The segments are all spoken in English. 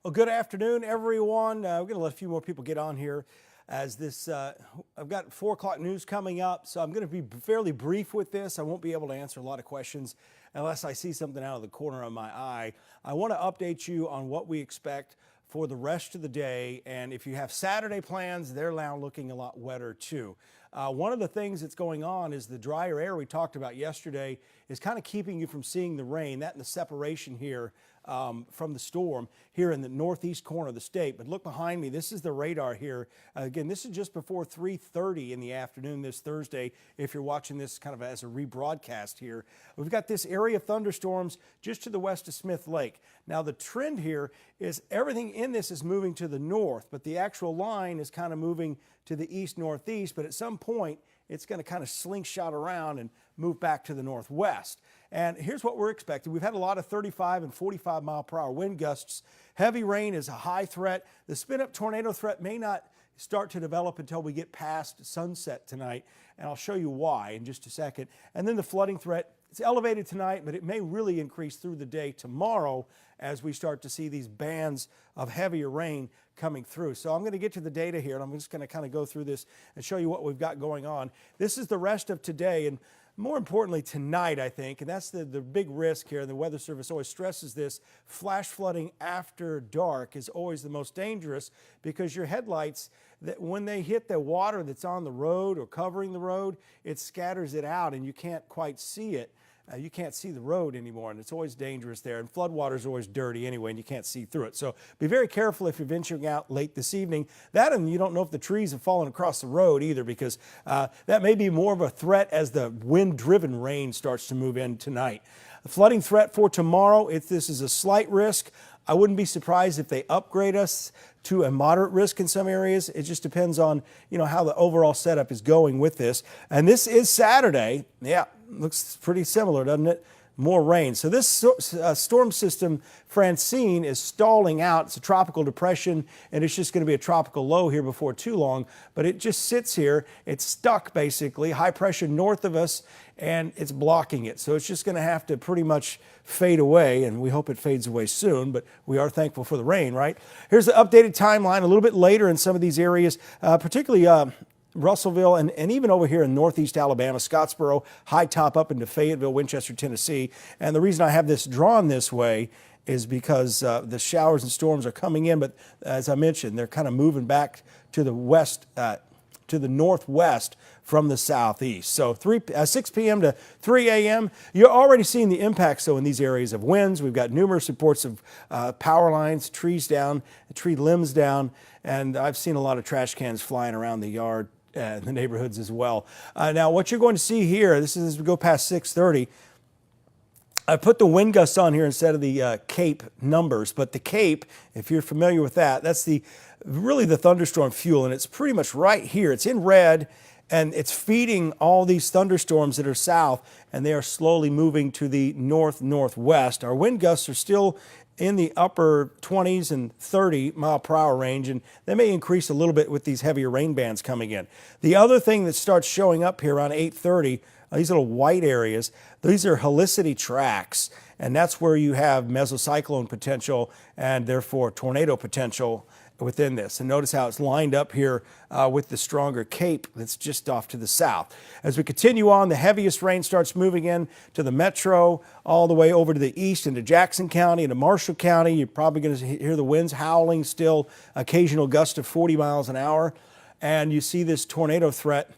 Well, good afternoon, everyone. We're going to let a few more people get on here as this, I've got 4 o'clock news coming up, so I'm going to be fairly brief with this. I won't be able to answer a lot of questions unless I see something out of the corner of my eye. I want to update you on what we expect for the rest of the day, and if you have Saturday plans, they're now looking a lot wetter too. One of the things that's going on is the drier air we talked about yesterday is kind of keeping you from seeing the rain, that and the separation here from the storm here in the northeast corner of the state. But look behind me, this is the radar here. Again, this is just before 3:30 in the afternoon this Thursday, if you're watching this kind of as a rebroadcast here. We've got this area of thunderstorms just to the west of Smith Lake. Now the trend here is everything in this is moving to the north, but the actual line is kind of moving to the east-northeast, but at some point it's going to kind of slingshot around and move back to the northwest. And here's what we're expecting. We've had a lot of 35 and 45 mile per hour wind gusts. Heavy rain is a high threat. The spin-up tornado threat may not start to develop until we get past sunset tonight, and I'll show you why in just a second. And then the flooding threat, it's elevated tonight, but it may really increase through the day tomorrow as we start to see these bands of heavier rain coming through. So I'm going to get to the data here, and I'm just going to kind of go through this and show you what we've got going on. This is the rest of today, and more importantly tonight, I think, and that's the big risk here. The Weather Service always stresses this. Flash flooding after dark is always the most dangerous because your headlights, that when they hit the water that's on the road or covering the road, it scatters it out and you can't quite see it. You can't see the road anymore, and it's always dangerous there. And floodwater is always dirty anyway, and you can't see through it. So be very careful if you're venturing out late this evening. That, and you don't know if the trees have fallen across the road either, because that may be more of a threat as the wind-driven rain starts to move in tonight. The flooding threat for tomorrow, if this is a slight risk, I wouldn't be surprised if they upgrade us to a moderate risk in some areas. It just depends on, how the overall setup is going with this. And this is Saturday. Yeah, looks pretty similar, doesn't it? More rain. So this storm system, Francine, is stalling out. It's a tropical depression, and it's just going to be a tropical low here before too long. But it just sits here. It's stuck, basically. High pressure north of us, and it's blocking it. So it's just going to have to pretty much fade away, and we hope it fades away soon. But we are thankful for the rain, right? Here's the updated timeline a little bit later in some of these areas, particularly Russellville, and even over here in northeast Alabama, Scottsboro, high top up into Fayetteville, Winchester, Tennessee. And the reason I have this drawn this way is because the showers and storms are coming in, but as I mentioned, they're kind of moving back to the west, to the northwest from the southeast. So 6 p.m. to 3 a.m., you're already seeing the impacts, though, in these areas of winds. We've got numerous reports of power lines, trees down, tree limbs down, and I've seen a lot of trash cans flying around the yard and the neighborhoods as well. Now, what you're going to see here, this is as we go past 6:30, I put the wind gusts on here instead of the CAPE numbers, but the CAPE, if you're familiar with that, that's really the thunderstorm fuel, and it's pretty much right here. It's in red, and it's feeding all these thunderstorms that are south, and they are slowly moving to the north-northwest. Our wind gusts are still in the upper 20s and 30 mile per hour range, and they may increase a little bit with these heavier rain bands coming in. The other thing that starts showing up here around 8:30, these little white areas, these are helicity tracks, and that's where you have mesocyclone potential and therefore tornado potential within this. And notice how it's lined up here with the stronger CAPE that's just off to the south. As we continue on, the heaviest rain starts moving in to the metro, all the way over to the east into Jackson County, into Marshall County. You're probably going to hear the winds howling still, occasional gust of 40 miles an hour. And you see this tornado threat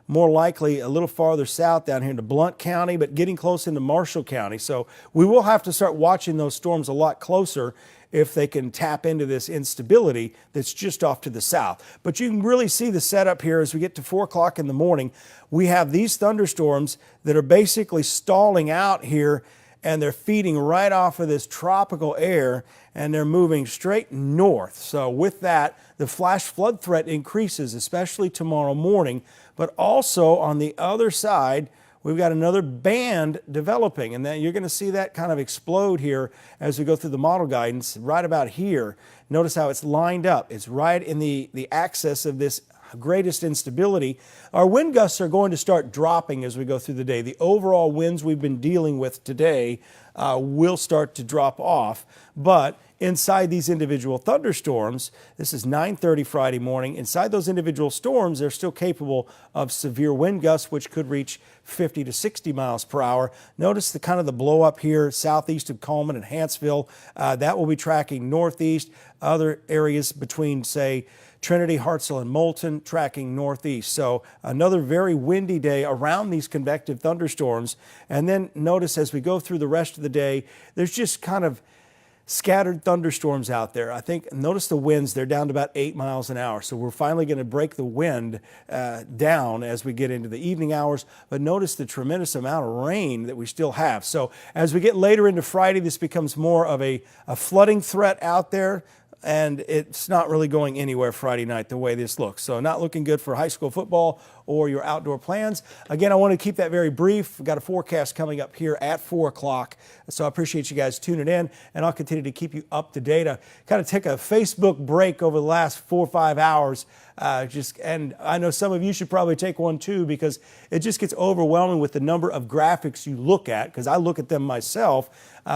more likely a little farther south down here into Blount County, but getting close into Marshall County. So we will have to start watching those storms a lot closer if they can tap into this instability that's just off to the south. But you can really see the setup here as we get to 4 o'clock in the morning. We have these thunderstorms that are basically stalling out here, and they're feeding right off of this tropical air, and they're moving straight north. So with that, the flash flood threat increases, especially tomorrow morning. But also on the other side, we've got another band developing, and then you're going to see that kind of explode here as we go through the model guidance right about here. Notice how it's lined up. It's right in the axis of this greatest instability. Our wind gusts are going to start dropping as we go through the day. The overall winds we've been dealing with today will start to drop off. But inside these individual thunderstorms, this is 9:30 Friday morning, inside those individual storms, they're still capable of severe wind gusts, which could reach 50 to 60 miles per hour. Notice the kind of the blow up here southeast of Coleman and Hanceville. That will be tracking northeast. Other areas between, say, Trinity, Hartselle, and Moulton tracking northeast. So another very windy day around these convective thunderstorms. And then notice as we go through the rest of the day, there's just kind of scattered thunderstorms out there. I think, notice the winds, they're down to about 8 miles an hour. So we're finally going to break the wind down as we get into the evening hours. But notice the tremendous amount of rain that we still have. So as we get later into Friday, this becomes more of a flooding threat out there. And it's not really going anywhere Friday night the way this looks. So not looking good for high school football or your outdoor plans. Again, I want to keep that very brief. We've got a forecast coming up here at 4 o'clock. So I appreciate you guys tuning in, and I'll continue to keep you up to date. I kind of take a Facebook break over the last 4 or 5 hours. And I know some of you should probably take one too, because it just gets overwhelming with the number of graphics you look at, because I look at them myself.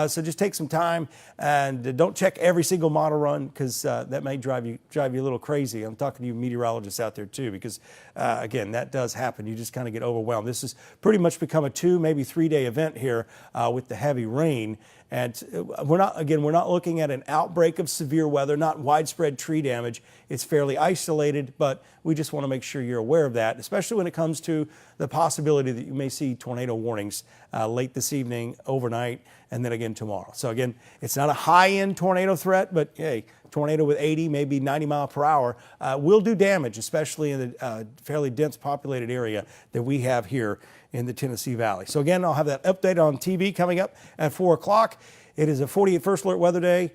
So just take some time and don't check every single model run, because that may drive you a little crazy. I'm talking to you meteorologists out there too, because again, that does happen. You just kind of get overwhelmed. This has pretty much become a 2, maybe 3 day event here with the heavy rain. And we're not looking at an outbreak of severe weather, not widespread tree damage. It's fairly isolated, but we just want to make sure you're aware of that, especially when it comes to the possibility that you may see tornado warnings late this evening, overnight, and then again tomorrow. So again, it's not a high-end tornado threat, but hey, tornado with 80, maybe 90 mile per hour will do damage, especially in the fairly dense populated area that we have here in the Tennessee Valley. So again, I'll have that update on TV coming up at 4 o'clock. It is a 48 first alert weather day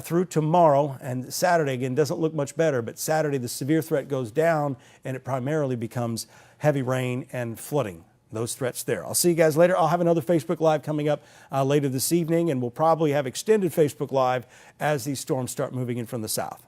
through tomorrow, and Saturday again doesn't look much better, but Saturday the severe threat goes down and it primarily becomes heavy rain and flooding. Those threats there. I'll see you guys later. I'll have another Facebook Live coming up later this evening, and we'll probably have extended Facebook Live as these storms start moving in from the south.